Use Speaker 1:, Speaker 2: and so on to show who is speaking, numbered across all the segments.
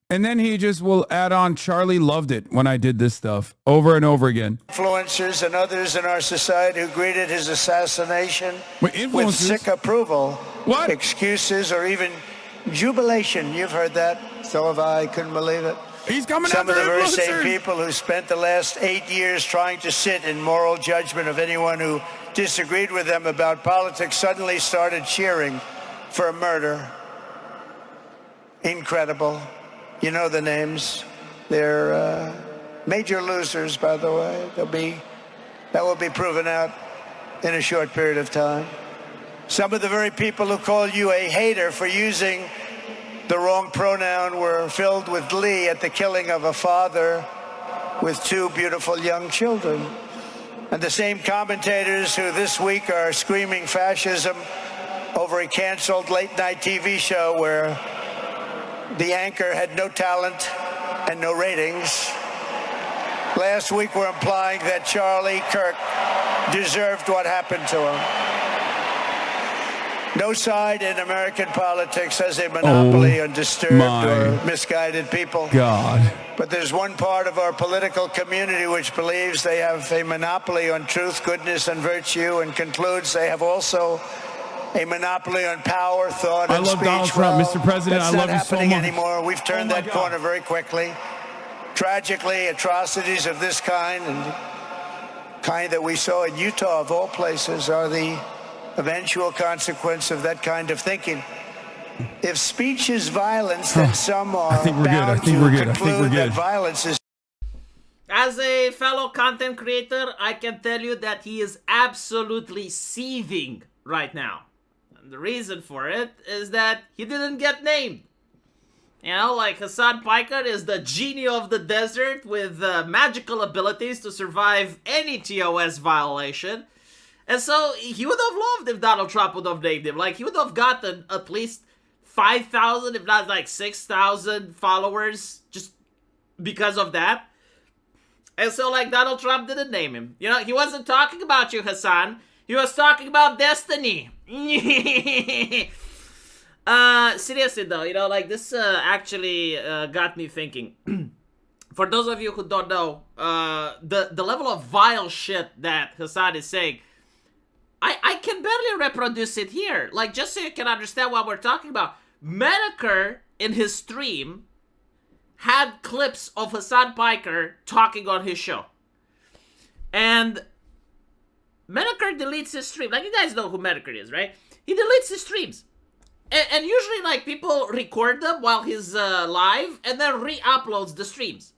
Speaker 1: And then he just will add on, Charlie loved it when I did this stuff over and over again.
Speaker 2: Influencers and others in our society who greeted his assassination with sick approval, excuses, or even jubilation. You've heard that. So have I. Couldn't believe it.
Speaker 1: He's coming
Speaker 2: Some
Speaker 1: after
Speaker 2: of the very
Speaker 1: influencers.
Speaker 2: same people who spent the last 8 years trying to sit in moral judgment of anyone who disagreed with them about politics suddenly started cheering for a murder. Incredible. You know the names. They're major losers, by the way. That will be proven out in a short period of time. Some of the very people who call you a hater for using the wrong pronoun were filled with glee at the killing of a father with 2 beautiful young children. And the same commentators who this week are screaming fascism over a canceled late-night TV show where the anchor had no talent and no ratings. Last week were implying that Charlie Kirk deserved what happened to him. No side in American politics has a monopoly on disturbed or misguided people.
Speaker 1: God.
Speaker 2: But there's one part of our political community which believes they have a monopoly on truth, goodness, and virtue, and concludes they have also a monopoly on power, thought, and speech.
Speaker 1: I love Donald Trump, Mr. President. I love you so much.
Speaker 2: That's not happening anymore. We've turned that corner very quickly. Tragically, atrocities of this kind, and kind that we saw in Utah, of all places, are the eventual consequence of that kind of thinking. If speech is violence, then some are bound to conclude that violence is.
Speaker 3: As a fellow content creator, I can tell you that he is absolutely seething right now. And the reason for it is that he didn't get named. You know, like Hasan Piker is the genie of the desert with magical abilities to survive any TOS violation. And so he would have loved if Donald Trump would have named him. Like, he would have gotten at least 5,000, if not like 6,000 followers just because of that. And so, like, Donald Trump didn't name him. You know, he wasn't talking about you, Hassan. He was talking about destiny. Seriously, though, you know, like, this actually got me thinking. For those of you who don't know, the level of vile shit that Hassan is saying, I can barely reproduce it here. Like, just so you can understand what we're talking about. Menaker, in his stream, had clips of Hasan Piker talking on his show. And Menaker deletes his stream. Like, you guys know who Menaker is, right? He deletes his streams. And usually, like, people record them while he's live and then re-uploads the streams.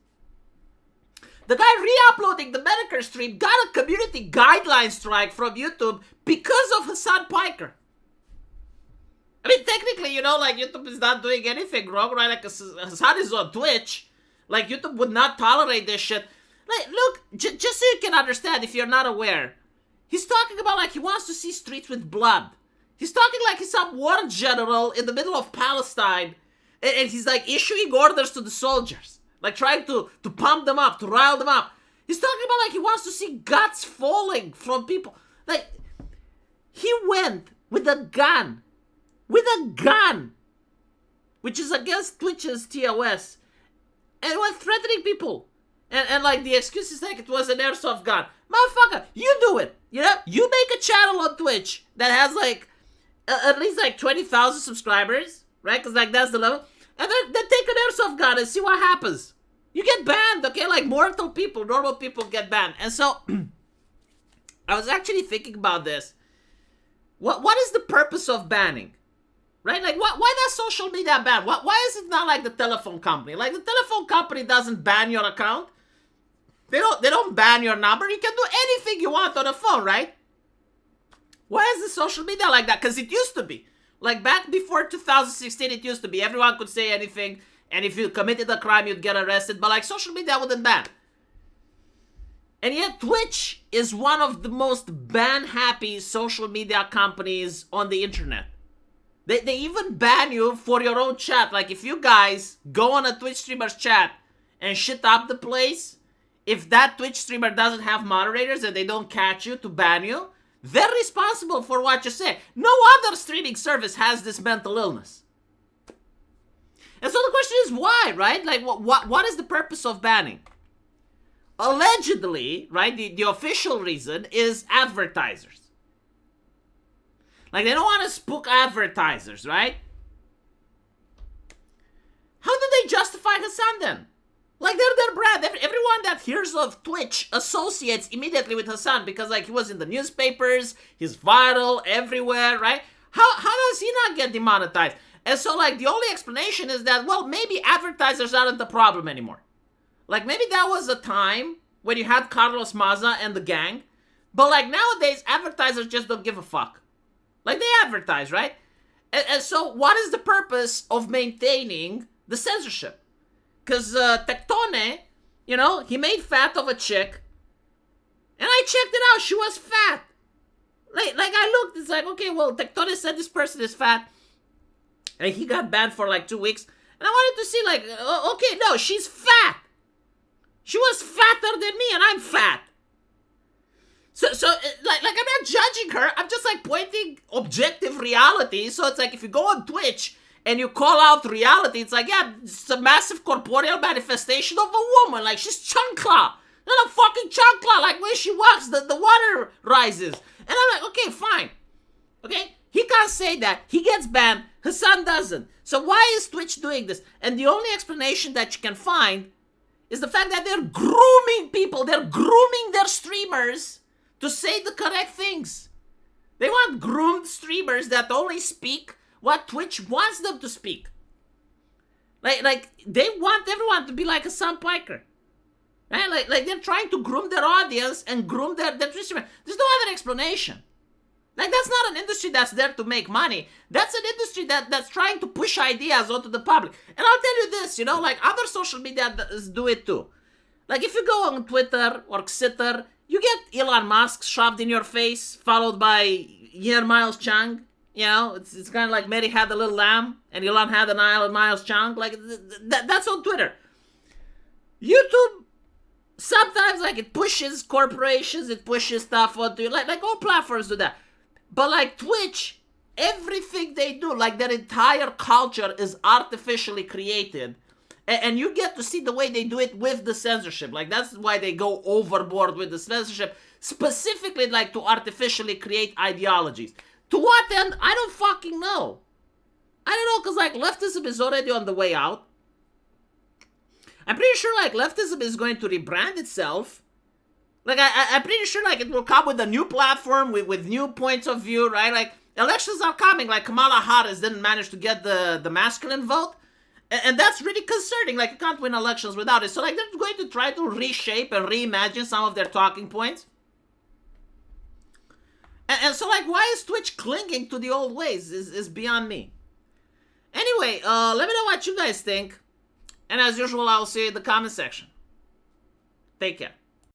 Speaker 3: The guy re-uploading the Menaker stream got a community guideline strike from YouTube because of Hasan Piker. I mean, technically, you know, like, YouTube is not doing anything wrong, right? Like, Hassan is on Twitch. Like, YouTube would not tolerate this shit. Like, look, just so you can understand, if you're not aware, he's talking about, like, he wants to see streets with blood. He's talking like he's some war general in the middle of Palestine, and he's, like, issuing orders to the soldiers. Like, trying to pump them up, to rile them up. He's talking about, like, he wants to see guts falling from people. Like, he went with a gun. With a gun. Which is against Twitch's TOS. And went threatening people. And like, the excuse is like it was an airsoft gun. Motherfucker, you do it. You know? You make a channel on Twitch that has, like, at least, like, 20,000 subscribers. Right? Because, like, that's the level. And then take an airsoft gun and see what happens. You get banned, okay? Like, mortal people, normal people get banned. And so, I was actually thinking about this. What is the purpose of banning? Right? Like, why does social media ban? Why is it not like the telephone company? Like, the telephone company doesn't ban your account. They don't ban your number. You can do anything you want on the phone, right? Why is the social media like that? Because it used to be. Like, back before 2016, it used to be. Everyone could say anything, and if you committed a crime, you'd get arrested. But, like, social media wouldn't ban. And yet, Twitch is one of the most ban-happy social media companies on the internet. They even ban you for your own chat. Like, if you guys go on a Twitch streamer's chat and shit up the place, if that Twitch streamer doesn't have moderators and they don't catch you to ban you, they're responsible for what you say. No other streaming service has this mental illness. And so the question here's why, right? Like, what is the purpose of banning? Allegedly, right, the official reason is advertisers. Like, they don't want to spook advertisers, right? How do they justify Hassan then? Like, they're their brand. Everyone that hears of Twitch associates immediately with Hassan because, like, he was in the newspapers, he's viral everywhere, right? How does he not get demonetized? And so, like, the only explanation is that, well, maybe advertisers aren't the problem anymore. Like, maybe that was a time when you had Carlos Maza and the gang. But, like, nowadays, advertisers just don't give a fuck. Like, they advertise, right? And so, what is the purpose of maintaining the censorship? Because Tectone, you know, he made fat of a chick. And I checked it out. She was fat. Like I looked. It's like, okay, well, Tectone said this person is fat. And he got banned for like 2 weeks. And I wanted to see, like, okay, no, she's fat. She was fatter than me, and I'm fat. So like I'm not judging her. I'm just, like, pointing objective reality. So it's like, if you go on Twitch and you call out reality, it's like, yeah, it's a massive corporeal manifestation of a woman. Like, she's chancla. Not a fucking chancla. Like, when she walks, the water rises. And I'm like, okay, fine. Okay? He can't say that. He gets banned. Hassan doesn't. So why is Twitch doing this? And the only explanation that you can find is the fact that they're grooming people. They're grooming their streamers to say the correct things. They want groomed streamers that only speak what Twitch wants them to speak. Like they want everyone to be like Hasan Piker. Right? Like they're trying to groom their audience and groom their streamer. There's no other explanation. Like, that's not an industry that's there to make money. That's an industry that's trying to push ideas onto the public. And I'll tell you this, you know, like, other social media do it too. Like, if you go on Twitter or Xitter, you get Elon Musk shoved in your face, followed by Yer Miles Chang. You know, it's kind of like Mary had a little lamb, and Elon had an island Miles Chang. Like, that's on Twitter. YouTube, sometimes, like, it pushes corporations, it pushes stuff onto you. Like all platforms do that. But, like, Twitch, everything they do, like, their entire culture is artificially created. And you get to see the way they do it with the censorship. Like, that's why they go overboard with the censorship. Specifically, like, to artificially create ideologies. To what end? I don't fucking know. I don't know, because, like, leftism is already on the way out. I'm pretty sure, like, leftism is going to rebrand itself. Like, I'm pretty sure, like, it will come with a new platform, with new points of view, right? Like, elections are coming. Like, Kamala Harris didn't manage to get the masculine vote. And that's really concerning. Like, you can't win elections without it. So, like, they're going to try to reshape and reimagine some of their talking points. And so, like, why is Twitch clinging to the old ways is beyond me. Anyway, let me know what you guys think. And as usual, I'll see you in the comment section. Take care.